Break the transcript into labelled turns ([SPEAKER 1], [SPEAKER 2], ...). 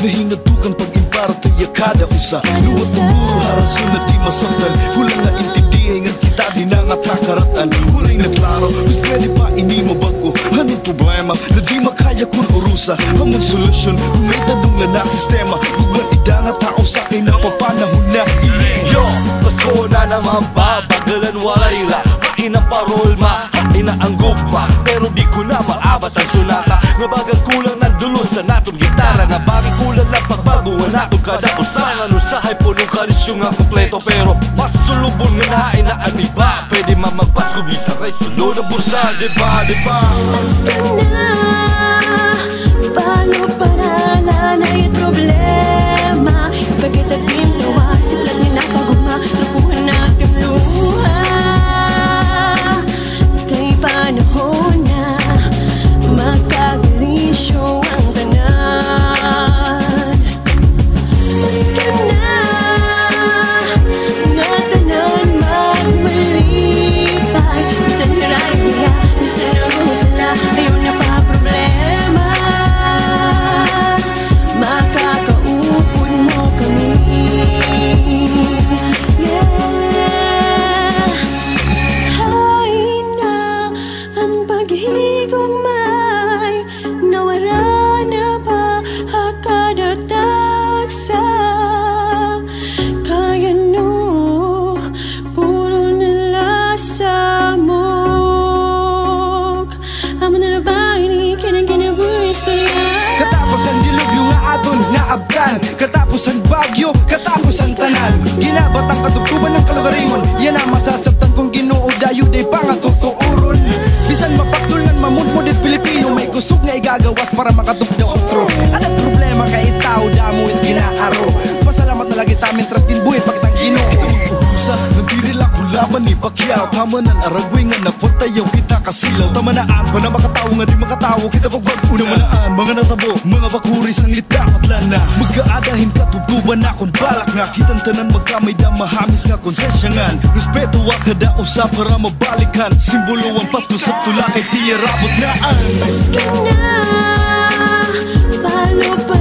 [SPEAKER 1] Nahinatukan pag-imbara tayo kada usa. Luwat ang muro harason na di masaktan. Kulang na intindihin ang kita di na nga takaratan. Huring naklaro, mas pwede pa ini mabago. Anong problema na di makaya kung urusa? Among solusyon, kung may tanong na sistema. Huwag man idanga tao sa akin na papanahon na
[SPEAKER 2] Yo, pasona naman ba? Bagalan wala ila. Inang parol ma, ina ang gugma. Pero di ko na maabat ang sunata. Nga bagang kulang ng dulos sa natong gitara. Nga bagay kulang ng pagbaguan natong kada usahan. Usahay po nung kalisyon nga kompleto. Pero masulubon nga nain na aniba. Pwede mamagpas kung isa ray sulo ng bursa. Diba, diba?
[SPEAKER 3] Mas ka na, paano para nanay problema? Pagkitatim tawa, silang ninapaguma. Napuhan natin luha. Panahon na makagalisyo ang tanan. Mas ka na tanan magmalipay. Bisan naray niya, bisan ang sala. Ayaw na pa problema. Makakaupon mo kami. Higugmay, nawara na ba akadataksa? Kaya no, puro nila samok. Amo nila ba inikin ang ginabuhi istorya?
[SPEAKER 1] Katapos ang dilubyo nga aton naabdan. Katapos ang bagyo, katapos ang tanan. Ginabat ang katugtuban ng kalugaringon. Yan ang masasabtan kong Ginoo dayo day pangatutuuron. Bisan mapaktulan mamudmudit Pilipino, may kusog nga igagawas para makatugnaw otro. Anong problema kay tao damo at ginaaro? Pasalamat na lagi tamin tras ginbuhin pagkitang Ginoo. Kita mag-uusa, nandirila ko laban ni Pacquiao. Tama ng aragwing nga napuntayaw kita kasilaw. Tamanaan pa na makatawo nga di makatawo. Kita pagbagunang manaan, mga natabo, mga bakuris ng litapat lana. Magkaadahin katutuban na kung balak nga. Kitang tanan magkamay da mahamis nga konsesyangan. Respeto wa kada usa para mabalikan. Simbolo ang Pasko sa tula kay tiya rabot naan.
[SPEAKER 3] Mas ka na, paano pa